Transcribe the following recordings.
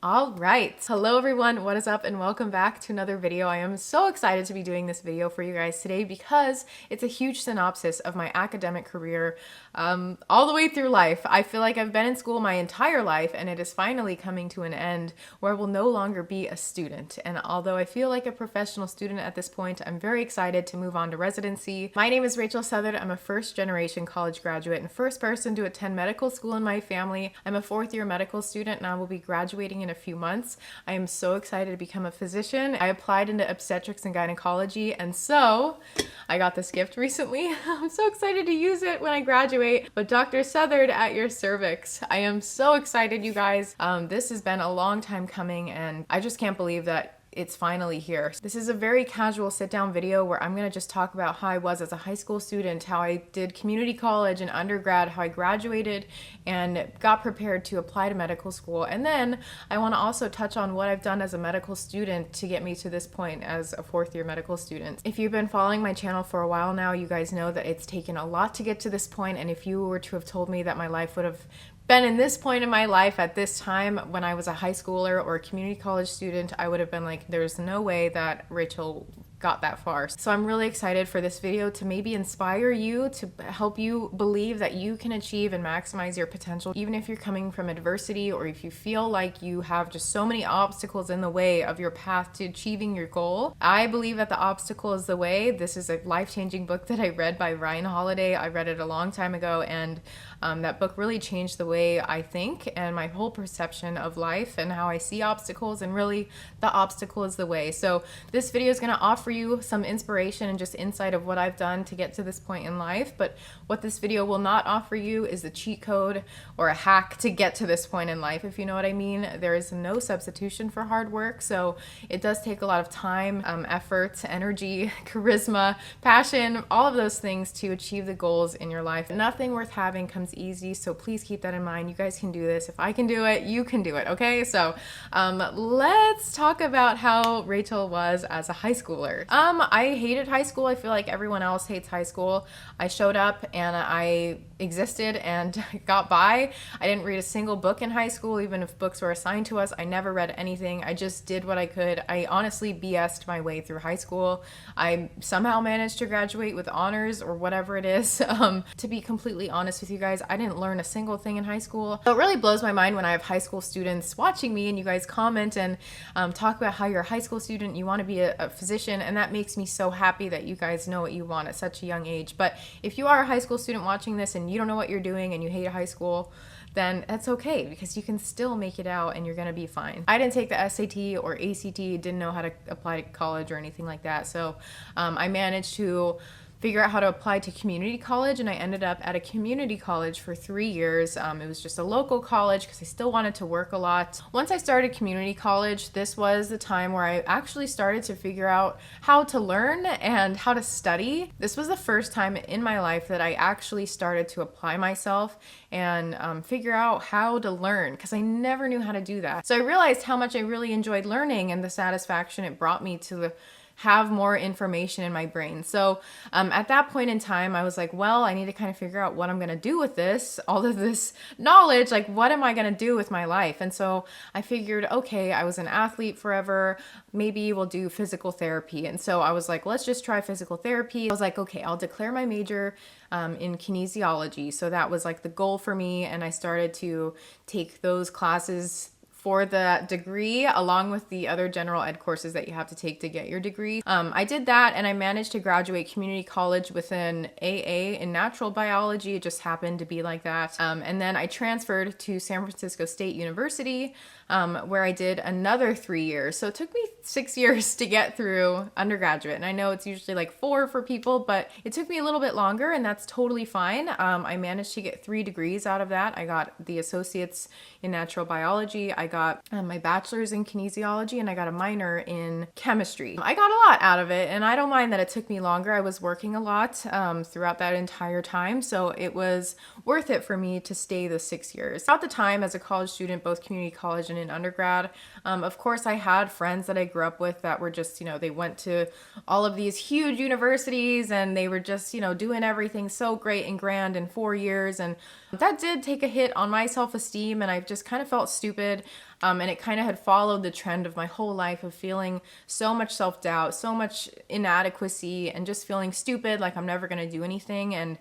All right. Hello everyone, what is up and welcome back to another video. I am so excited to be doing this video for you guys today because it's a huge synopsis of my academic career all the way through life. I feel like I've been in school my entire life and it is finally coming to an end where I will no longer be a student. And although I feel like a professional student at this point, I'm very excited to move on to residency. My name is Rachel Southard. I'm a first generation college graduate and first person to attend medical school in my family. I'm a fourth year medical student and I will be graduating in a few months. I am so excited to become a physician. I applied into obstetrics and gynecology, and so I got this gift recently. I'm so excited to use it when I graduate. But Dr. Southard at your cervix. I am so excited, you guys. This has been a long time coming, and I just can't believe that it's finally here. This is a very casual sit-down video where I'm gonna just talk about how I was as a high school student, how I did community college and undergrad, how I graduated and got prepared to apply to medical school. And then I wanna also touch on what I've done as a medical student to get me to this point as a fourth year medical student. If you've been following my channel for a while now, you guys know that it's taken a lot to get to this point, and if you were to have told me that my life would have been in this point in my life at this time when I was a high schooler or a community college student, I would have been like, there's no way that Rachel got that far. So I'm really excited for this video to maybe inspire you, to help you believe that you can achieve and maximize your potential, even if you're coming from adversity or if you feel like you have just so many obstacles in the way of your path to achieving your goal. I believe that the obstacle is the way. This is a life-changing book that I read by Ryan Holiday. I read it a long time ago, and that book really changed the way I think and my whole perception of life and how I see obstacles, and really the obstacle is the way. So this video is going to offer you some inspiration and just insight of what I've done to get to this point in life, but what this video will not offer you is a cheat code or a hack to get to this point in life, if you know what I mean. There is no substitution for hard work, so it does take a lot of time, effort, energy, charisma, passion, all of those things to achieve the goals in your life. Nothing worth having comes easy, so please keep that in mind. You guys can do this. If I can do it, you can do it, okay? So let's talk about how Rachel was as a high schooler. I hated high school. I feel like everyone else hates high school. I showed up and I existed and got by. I didn't read a single book in high school, even if books were assigned to us. I never read anything. I just did what I could. I honestly BS'd my way through high school. I somehow managed to graduate with honors or whatever it is. To be completely honest with you guys, I didn't learn a single thing in high school. So it really blows my mind when I have high school students watching me and you guys comment and talk about how you're a high school student, you want to be a physician, and that makes me so happy that you guys know what you want at such a young age. But if you are a high school student watching this and you don't know what you're doing and you hate high school, then that's okay, because you can still make it out and you're gonna be fine. I didn't take the SAT or ACT, didn't know how to apply to college or anything like that, so I managed to figure out how to apply to community college, and I ended up at a community college for 3 years. It was just a local college because I still wanted to work a lot. Once I started community college, this was the time where I actually started to figure out how to learn and how to study. This was the first time in my life that I actually started to apply myself and figure out how to learn, because I never knew how to do that. So I realized how much I really enjoyed learning and the satisfaction it brought me to have more information in my brain. So at that point in time, I was like, well, I need to kind of figure out what I'm gonna do with this, all of this knowledge, like what am I gonna do with my life? And so I figured, okay, I was an athlete forever, maybe we'll do physical therapy. And so I was like, let's just try physical therapy. I was like, okay, I'll declare my major in kinesiology. So that was like the goal for me, and I started to take those classes for the degree along with the other general ed courses that you have to take to get your degree. I did that and I managed to graduate community college with an AA in natural biology. It just happened to be like that. And then I transferred to San Francisco State University, where I did another 3 years. So it took me 6 years to get through undergraduate. And I know it's usually like 4 for people, but it took me a little bit longer, and that's totally fine. I managed to get 3 degrees out of that. I got the associates in natural biology. I got my bachelor's in kinesiology, and I got a minor in chemistry. I got a lot out of it, and I don't mind that it took me longer. I was working a lot throughout that entire time, so it was worth it for me to stay the 6 years. Throughout the time as a college student, both community college and in undergrad, of course I had friends that I grew up with that were just, they went to all of these huge universities and they were just, doing everything so great and grand in 4 years, and that did take a hit on my self-esteem, and I just kind of felt stupid. And it kind of had followed the trend of my whole life of feeling so much self-doubt, so much inadequacy, and just feeling stupid, like I'm never going to do anything. And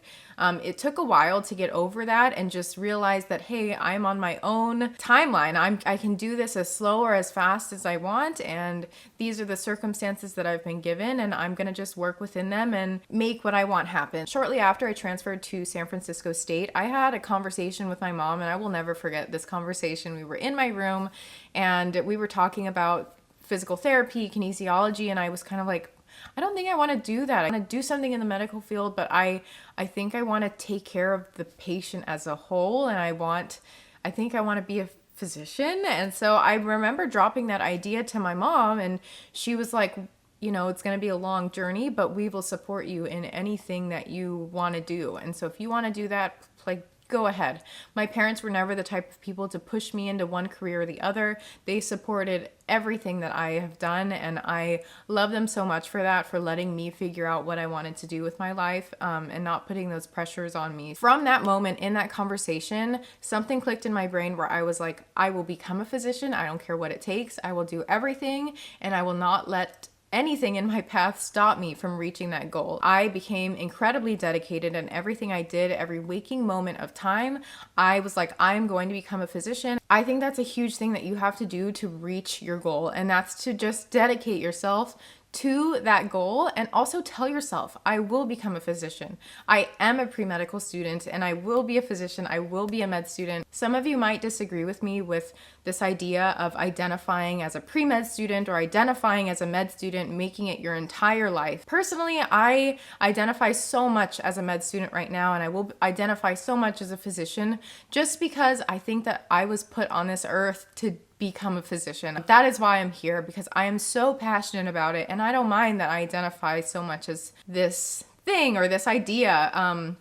it took a while to get over that and just realize that, hey, I'm on my own timeline. I can do this as slow or as fast as I want, and these are the circumstances that I've been given, and I'm gonna just work within them and make what I want happen. Shortly after I transferred to San Francisco State, I had a conversation with my mom, and I will never forget this conversation. We were in my room, and we were talking about physical therapy, kinesiology, and I was kind of like, I don't think I want to do that. I want to do something in the medical field, but I think I want to take care of the patient as a whole, and I think I want to be a physician. And so I remember dropping that idea to my mom, and she was like, you know, it's going to be a long journey, but we will support you in anything that you want to do. And so if you want to do that, like, go ahead. My parents were never the type of people to push me into one career or the other. They supported everything that I have done, and I love them so much for that, for letting me figure out what I wanted to do with my life, and not putting those pressures on me. From that moment in that conversation, something clicked in my brain where I was like, I will become a physician. I don't care what it takes. I will do everything, and I will not let anything in my path stopped me from reaching that goal. I became incredibly dedicated, and everything I did, every waking moment of time, I was like, I'm going to become a physician. I think that's a huge thing that you have to do to reach your goal, and that's to just dedicate yourself to that goal, and also tell yourself, I will become a physician. I am a pre-medical student, and I will be a physician. I will be a med student. Some of you might disagree with me with this idea of identifying as a pre-med student or identifying as a med student, making it your entire life. Personally, I identify so much as a med student right now, and I will identify so much as a physician, just because I think that I was put on this earth to become a physician. That is why I'm here, because I am so passionate about it, and I don't mind that I identify so much as this thing or this idea,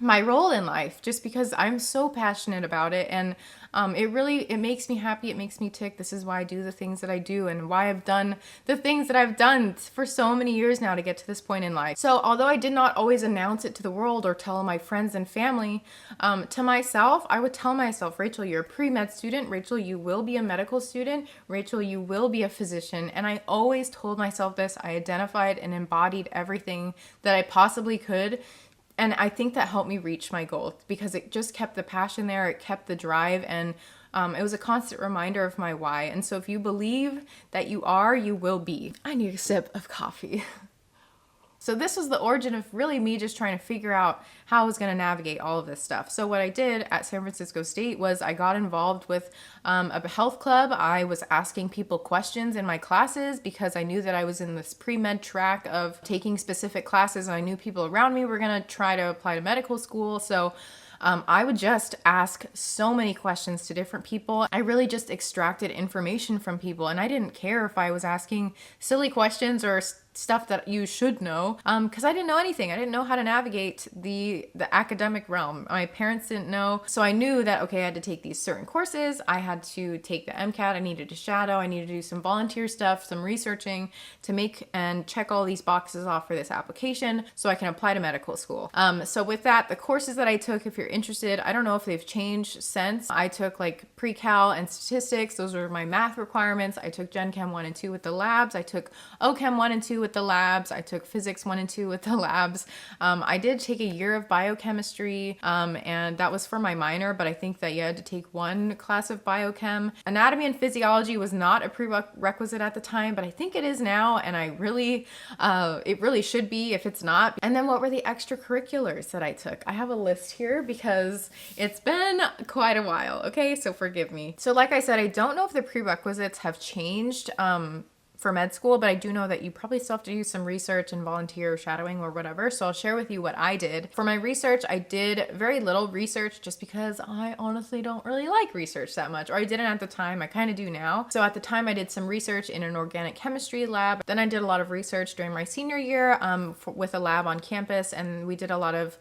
my role in life, just because I'm so passionate about it, and it makes me happy. It makes me tick. This is why I do the things that I do, and why I've done the things that I've done for so many years now to get to this point in life. So although I did not always announce it to the world or tell my friends and family, to myself, I would tell myself, Rachel, you're a pre-med student. Rachel, you will be a medical student. Rachel, you will be a physician. And I always told myself this. I identified and embodied everything that I possibly could. And I think that helped me reach my goal, because it just kept the passion there, it kept the drive, and it was a constant reminder of my why. And so if you believe that you are, you will be. I need a sip of coffee. So this was the origin of really me just trying to figure out how I was going to navigate all of this stuff. So what I did at San Francisco State was I got involved with a health club. I was asking people questions in my classes, because I knew that I was in this pre-med track of taking specific classes, and I knew people around me were going to try to apply to medical school. So I would just ask so many questions to different people. I really just extracted information from people, and I didn't care if I was asking silly questions or stuff that you should know, because I didn't know anything. I didn't know how to navigate the academic realm. My parents didn't know. So I knew that, okay, I had to take these certain courses. I had to take the MCAT. I needed to shadow. I needed to do some volunteer stuff, some researching to make and check all these boxes off for this application so I can apply to medical school. So with that, the courses that I took, if you're interested, I don't know if they've changed since. I took like pre-cal and statistics. Those were my math requirements. I took Gen Chem 1 and 2 with the labs. I took OChem 1 and 2 with the labs. I took physics 1 and 2 with the labs. I did take a year of biochemistry, and that was for my minor, but I think that you had to take one class of biochem. Anatomy and physiology was not a prerequisite at the time, but I think it is now, and it really should be if it's not. And then what were the extracurriculars that I took? I have a list here because it's been quite a while, okay? So forgive me. So like I said, I don't know if the prerequisites have changed for med school, but I do know that you probably still have to do some research and volunteer shadowing or whatever. So I'll share with you what I did. For my research, I did very little research just because I honestly don't really like research that much, or I didn't at the time. I kind of do now. So at the time I did some research in an organic chemistry lab. Then I did a lot of research during my senior year with a lab on campus, and we did a lot of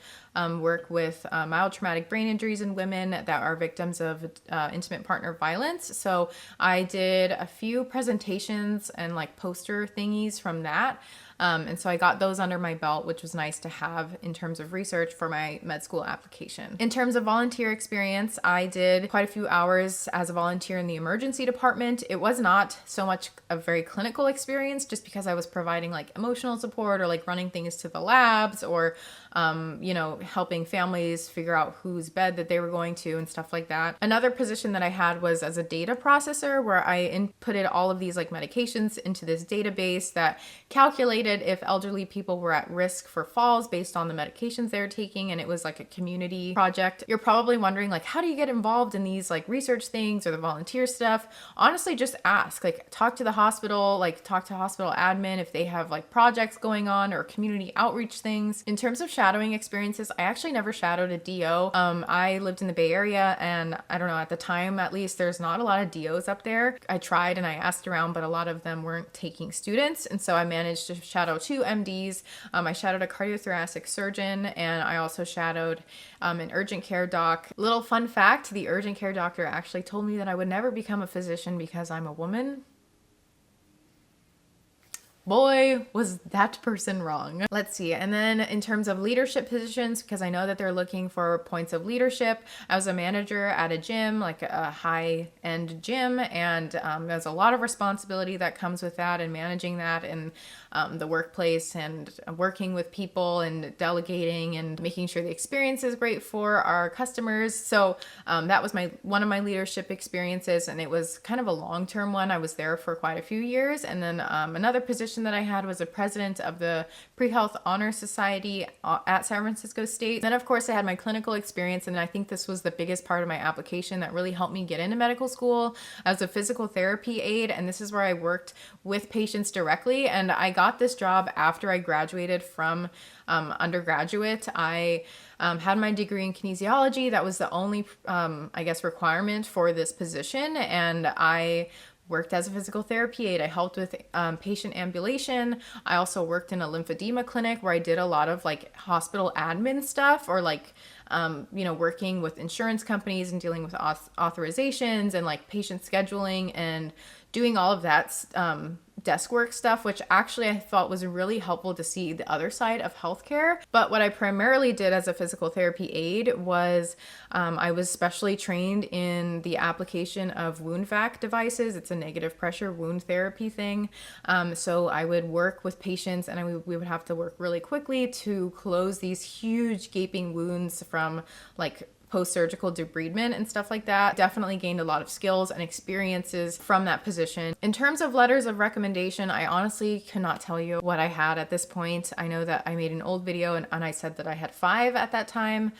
work with mild traumatic brain injuries in women that are victims of intimate partner violence. So I did a few presentations and like poster thingies from that. And so I got those under my belt, which was nice to have in terms of research for my med school application. In terms of volunteer experience, I did quite a few hours as a volunteer in the emergency department. It was not so much a very clinical experience just because I was providing like emotional support or like running things to the labs or, you know, helping families figure out whose bed that they were going to and stuff like that. Another position that I had was as a data processor where I inputted all of these like medications into this database that calculated if elderly people were at risk for falls based on the medications they were taking, and it was like a community project. You're probably wondering like, how do you get involved in these like research things or the volunteer stuff? Honestly, just ask, like talk to the hospital, like talk to hospital admin if they have like projects going on or community outreach things. In terms of shadowing experiences, I actually never shadowed a DO. I lived in the Bay Area, and I don't know, at the time at least, there's not a lot of DOs up there. I tried and I asked around, but a lot of them weren't taking students, and so I managed to shadow 2 MDs. I shadowed a cardiothoracic surgeon, and I also shadowed an urgent care doc. Little fun fact, the urgent care doctor actually told me that I would never become a physician because I'm a woman. Boy, was that person wrong. Let's see. And then in terms of leadership positions, because I know that they're looking for points of leadership, I was a manager at a gym, like a high-end gym, and there's a lot of responsibility that comes with that and managing that in the workplace and working with people and delegating and making sure the experience is great for our customers. So that was one of my leadership experiences, and it was kind of a long-term one. I was there for quite a few years. And then another position that I had was a president of the Pre-Health Honor Society at San Francisco State. Then of course I had my clinical experience, and I think this was the biggest part of my application that really helped me get into medical school. I was a physical therapy aide, and this is where I worked with patients directly, and I got this job after I graduated from undergraduate. I had my degree in kinesiology. That was the only, I guess, requirement for this position, and I worked as a physical therapy aide. I helped with patient ambulation. I also worked in a lymphedema clinic where I did a lot of like hospital admin stuff, or like, you know, working with insurance companies and dealing with authorizations and like patient scheduling and doing all of that desk work stuff, which actually I thought was really helpful to see the other side of healthcare. But what I primarily did as a physical therapy aide was I was specially trained in the application of wound vac devices. It's a negative pressure wound therapy thing. So I would work with patients, and we would have to work really quickly to close these huge gaping wounds from like post-surgical debridement and stuff like that. Definitely gained a lot of skills and experiences from that position. In terms of letters of recommendation, I honestly cannot tell you what I had at this point. I know that I made an old video and I said that I had 5 at that time.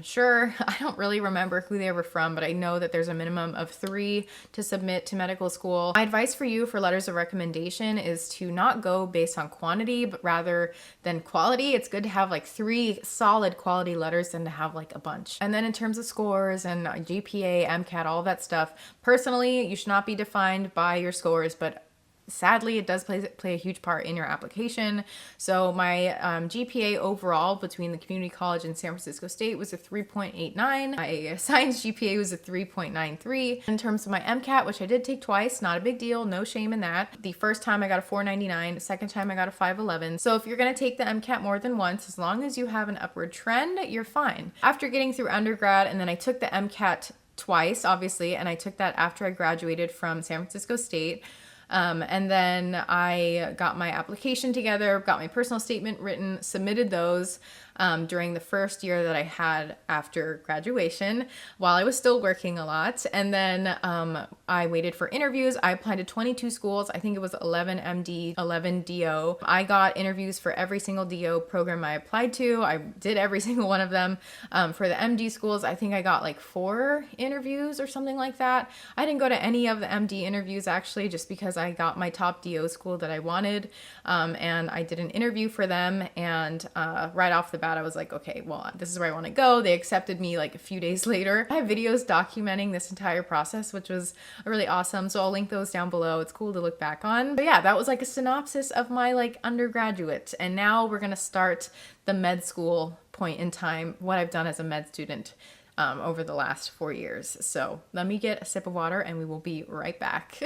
Sure, I don't really remember who they were from, but I know that there's a minimum of 3 to submit to medical school. My advice for you for letters of recommendation is to not go based on quantity, but rather than quality. It's good to have like 3 solid quality letters than to have like a bunch. And then in terms of scores and GPA, MCAT, all that stuff, personally, you should not be defined by your scores, but sadly, it does play a huge part in your application. So my GPA overall between the community college and San Francisco State was a 3.89. My science GPA was a 3.93. In terms of my MCAT, which I did take twice, not a big deal, no shame in that. The first time I got a 499, the second time I got a 511. So if you're going to take the MCAT more than once, as long as you have an upward trend, you're fine. After getting through undergrad, and then I took the MCAT twice, obviously, and I took that after I graduated from San Francisco State. And then I got my application together, got my personal statement written, submitted those during the first year that I had after graduation while I was still working a lot. And then I waited for interviews. I applied to 22 schools. I think it was 11 MD, 11 DO. I got interviews for every single DO program I applied to. I did every single one of them. For the MD schools, I think I got like 4 interviews or something like that. I didn't go to any of the MD interviews actually, just because I got my top DO school that I wanted. And I did an interview for them, and right off the bat I was like, okay, well, this is where I want to go. They accepted me like a few days later. I have videos documenting this entire process, which was really awesome, so I'll link those down below. It's cool to look back on. But yeah, that was like a synopsis of my like undergraduate, and now we're gonna start the med school point in time, what I've done as a med student over the last 4 years. So let me get a sip of water and we will be right back.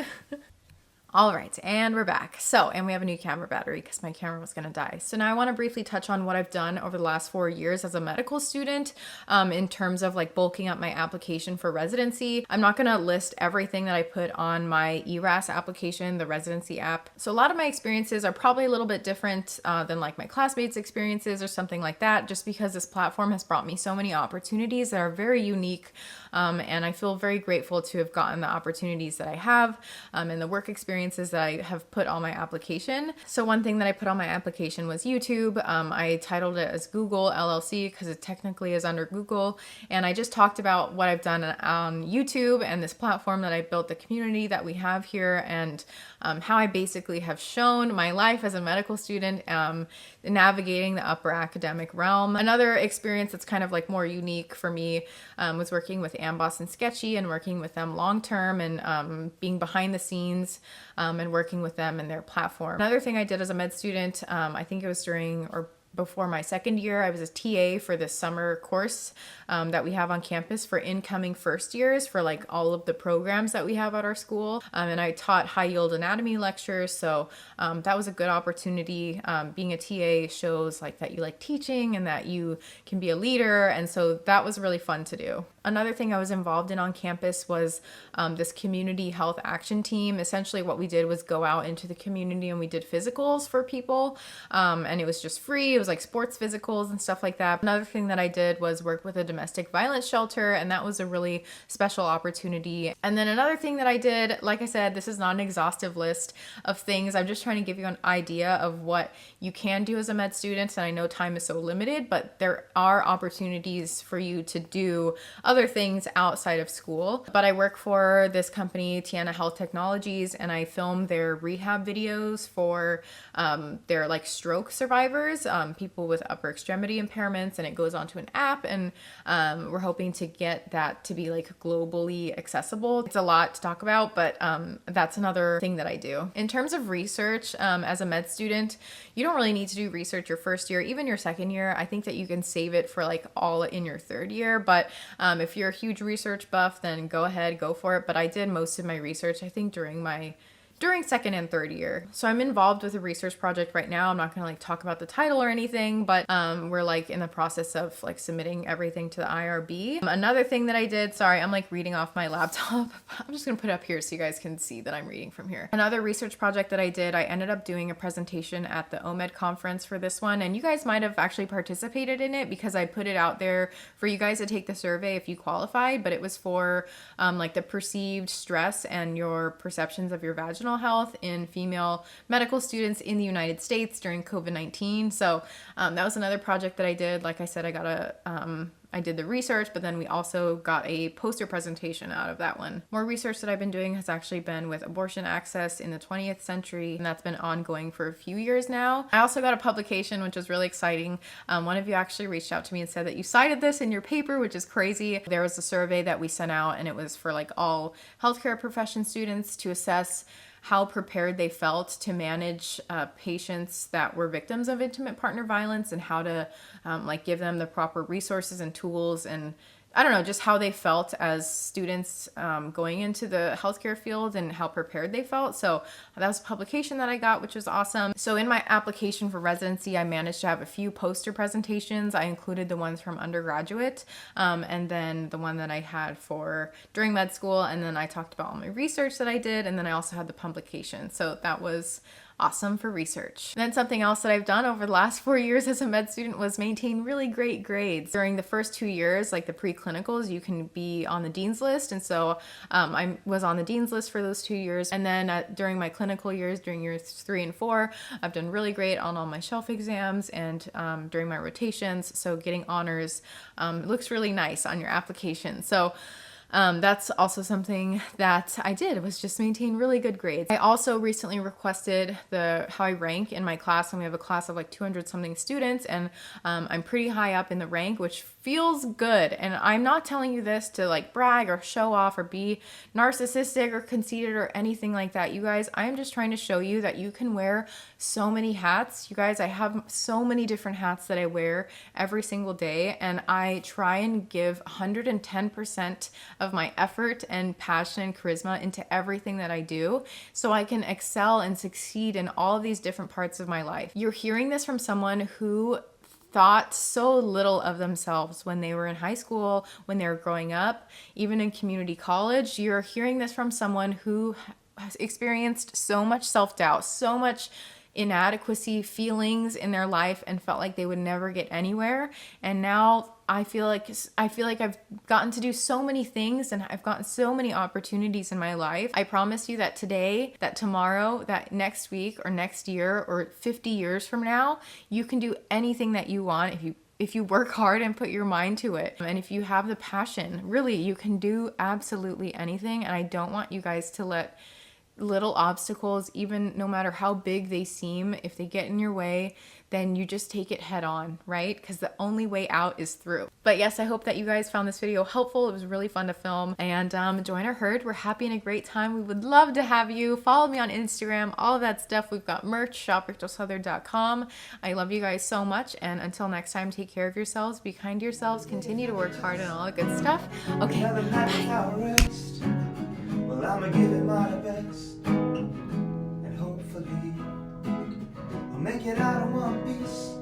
All right, and we're back. And we have a new camera battery because my camera was gonna die. So now I wanna briefly touch on what I've done over the last 4 years as a medical student in terms of like bulking up my application for residency. I'm not gonna list everything that I put on my ERAS application, the residency app. So a lot of my experiences are probably a little bit different than like my classmates' experiences or something like that, just because this platform has brought me so many opportunities that are very unique. And I feel very grateful to have gotten the opportunities that I have and the work experiences that I have put on my application. So one thing that I put on my application was YouTube. I titled it as Google LLC because it technically is under Google. And I just talked about what I've done on YouTube and this platform that I built, the community that we have here, and how I basically have shown my life as a medical student navigating the upper academic realm. Another experience that's kind of like more unique for me was working with Amboss and Sketchy and working with them long term and being behind the scenes and working with them and their platform. Another thing I did as a med student, I think it was during or before my second year, I was a TA for this summer course that we have on campus for incoming first years for like all of the programs that we have at our school. And I taught high yield anatomy lectures. So that was a good opportunity. Being a TA shows like that you like teaching and that you can be a leader. And so that was really fun to do. Another thing I was involved in on campus was this community health action team. Essentially what we did was go out into the community and we did physicals for people. And it was just free. It was like sports physicals and stuff like that. Another thing that I did was work with a domestic violence shelter, and that was a really special opportunity. And then another thing that I did, like I said, this is not an exhaustive list of things. I'm just trying to give you an idea of what you can do as a med student. And I know time is so limited, but there are opportunities for you to do other things outside of school. But I work for this company, Tiana Health Technologies, and I film their rehab videos for their like stroke survivors, people with upper extremity impairments, and it goes onto an app, and we're hoping to get that to be like globally accessible. It's a lot to talk about, but that's another thing that I do. In terms of research, as a med student, you don't really need to do research your first year, even your second year. I think that you can save it for like all in your third year, but if you're a huge research buff, then go ahead, go for it. But I did most of my research, I think, during second and third year. So I'm involved with a research project right now. I'm not gonna like talk about the title or anything, but we're like in the process of like submitting everything to the IRB. Another thing that I did, sorry, I'm like reading off my laptop. I'm just gonna put it up here so you guys can see that I'm reading from here. Another research project that I did, I ended up doing a presentation at the OMED conference for this one, and you guys might have actually participated in it because I put it out there for you guys to take the survey if you qualified, but it was for like the perceived stress and your perceptions of your vaginal health in female medical students in the United States during COVID-19. So that was another project that I did. Like I said, I did the research, but then we also got a poster presentation out of that one. More research that I've been doing has actually been with abortion access in the 20th century, and that's been ongoing for a few years now. I also got a publication, which was really exciting. One of you actually reached out to me and said that you cited this in your paper, which is crazy. There was a survey that we sent out, and it was for like all healthcare profession students to assess how prepared they felt to manage patients that were victims of intimate partner violence and how to like give them the proper resources and tools, and I don't know, just how they felt as students going into the healthcare field and how prepared they felt. So that was a publication that I got, which was awesome. So in my application for residency, I managed to have a few poster presentations. I included the ones from undergraduate and then the one that I had for during med school. And then I talked about all my research that I did. And then I also had the publication. So that was awesome for research. And then something else that I've done over the last 4 years as a med student was maintain really great grades. During the first 2 years, like the pre-clinicals, you can be on the dean's list. And so I was on the dean's list for those 2 years. And then during my clinical years, during years 3 and 4, I've done really great on all my shelf exams and during my rotations. So getting honors looks really nice on your application. So that's also something that I did, was just maintain really good grades. I also recently requested how I rank in my class, and we have a class of like 200 something students, and I'm pretty high up in the rank, which feels good. And I'm not telling you this to like brag or show off or be narcissistic or conceited or anything like that. You guys, I'm just trying to show you that you can wear so many hats. You guys, I have so many different hats that I wear every single day, and I try and give 110% of my effort and passion and charisma into everything that I do so I can excel and succeed in all of these different parts of my life. You're hearing this from someone who thought so little of themselves when they were in high school, when they were growing up, even in community college. You're hearing this from someone who has experienced so much self-doubt, so much inadequacy feelings in their life, and felt like they would never get anywhere. And now I feel like I've gotten to do so many things, and I've gotten so many opportunities in my life. I promise you that today, that tomorrow, that next week or next year or 50 years from now, you can do anything that you want if you work hard and put your mind to it. And if you have the passion, really, you can do absolutely anything. And I don't want you guys to let little obstacles, even no matter how big they seem, if they get in your way, then you just take it head on, right? Because the only way out is through. But yes, I hope that you guys found this video helpful. It was really fun to film. And join our herd. We're having a great time. We would love to have you. Follow me on Instagram, all of that stuff. We've got merch, shop.southard.com. I love you guys so much. And until next time, take care of yourselves, be kind to yourselves, continue to work hard and all that good stuff. Okay, bye. Well, I'ma give it my best, and hopefully I'll make it out in one piece.